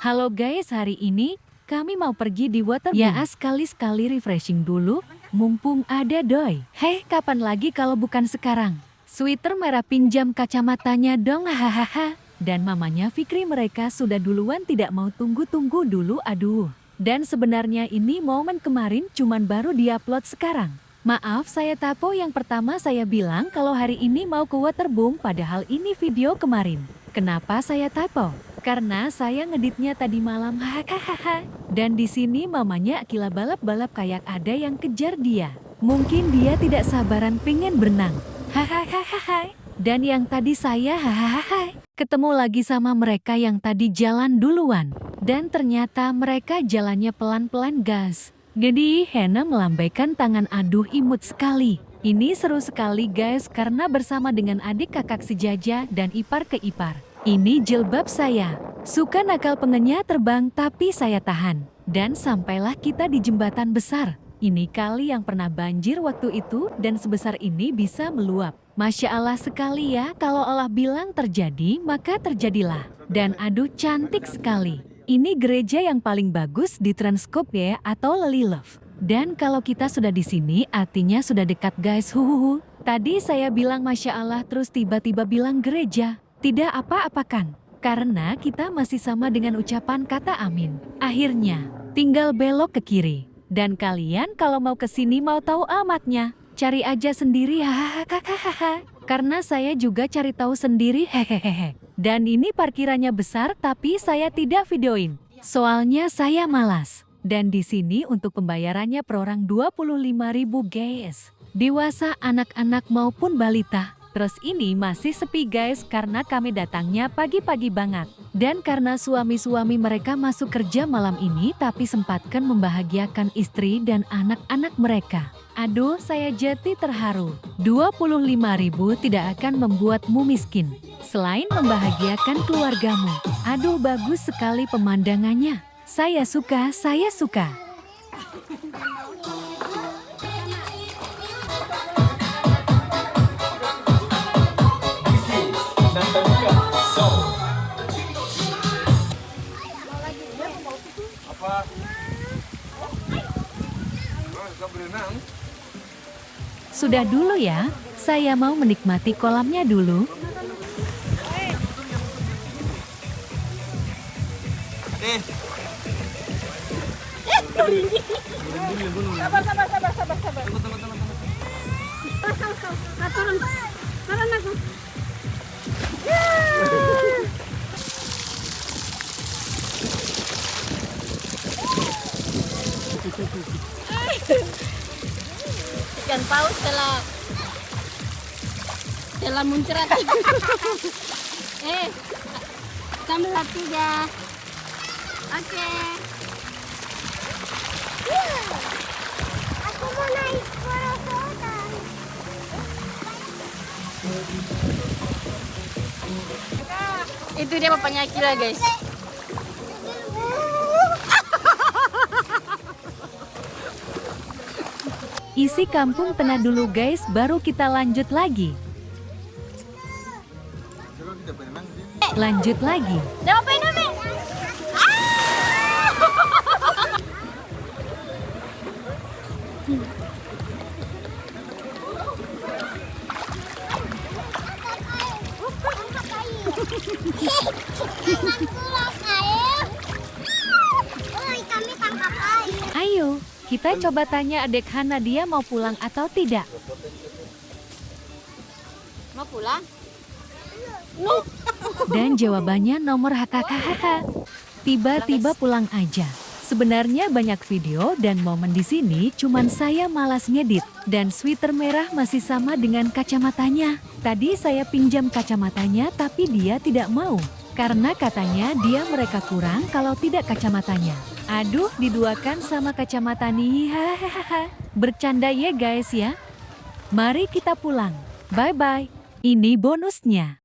Halo guys, hari ini kami mau pergi di waterboom. Ya sekali-sekali refreshing dulu, mumpung ada doi. Hei, kapan lagi kalau bukan sekarang? Sweater merah pinjam kacamatanya dong, hahaha. Dan mamanya Fikri mereka sudah duluan tidak mau tunggu-tunggu dulu, aduh. Dan sebenarnya ini momen kemarin cuman baru diupload sekarang. Maaf saya tapo, yang pertama saya bilang kalau hari ini mau ke waterboom padahal ini video kemarin. Kenapa saya tapo? Karena saya ngeditnya tadi malam, hahaha. Dan di sini mamanya Akila balap-balap kayak ada yang kejar dia. Mungkin dia tidak sabaran pengen berenang. Hahaha. Dan yang tadi saya hahaha ketemu lagi sama mereka yang tadi jalan duluan. Dan ternyata mereka jalannya pelan-pelan guys. Jadi Hena melambaikan tangan, aduh imut sekali. Ini seru sekali guys karena bersama dengan adik kakak sejaja dan ipar ke ipar. Ini jilbab saya. Suka nakal pengennya terbang tapi saya tahan. Dan sampailah kita di jembatan besar. Ini kali yang pernah banjir waktu itu dan sebesar ini bisa meluap. Masya Allah sekali ya, kalau Allah bilang terjadi maka terjadilah. Dan aduh cantik sekali. Ini gereja yang paling bagus di Transkop ya atau Lelilove. Dan kalau kita sudah di sini artinya sudah dekat guys, huhuhu. Tadi saya bilang Masya Allah terus tiba-tiba bilang gereja. Tidak apa-apa kan? Karena kita masih sama dengan ucapan kata amin. Akhirnya, tinggal belok ke kiri. Dan kalian kalau mau ke sini mau tahu alamatnya, cari aja sendiri, hahaha. Karena saya juga cari tahu sendiri, hehehe. Dan ini parkirannya besar tapi saya tidak videoin. Soalnya saya malas. Dan di sini untuk pembayarannya per orang 25.000 guys. Dewasa, anak-anak maupun balita. Terus ini masih sepi guys karena kami datangnya pagi-pagi banget. Dan karena suami-suami mereka masuk kerja malam ini tapi sempatkan membahagiakan istri dan anak-anak mereka. Aduh saya jadi terharu. 25.000 tidak akan membuatmu miskin. Selain membahagiakan keluargamu. Aduh bagus sekali pemandangannya. Saya suka, saya suka. Sudah dulu ya, saya mau menikmati kolamnya dulu. Sabar. Turun aku. Ikan paus telah muncrat. Sambil hati ya. Oke. Aku mau naik parasotan. Itu dia bapaknya Akila guys. Isi kampung tengah dulu guys, baru kita lanjut lagi. Lanjut lagi. Ayo, kita coba tanya adek Hana dia mau pulang atau tidak. Mau pulang? No. Dan jawabannya nomor hahaha. Tiba-tiba pulang aja. Sebenarnya banyak video dan momen di sini cuman saya malas ngedit. Dan sweater merah masih sama dengan kacamatanya. Tadi saya pinjam kacamatanya tapi dia tidak mau. Karena katanya dia mereka kurang kalau tidak kacamatanya. Aduh diduakan sama kacamata nih, hahaha. Bercanda ya guys ya. Mari kita pulang. Bye-bye. Ini bonusnya.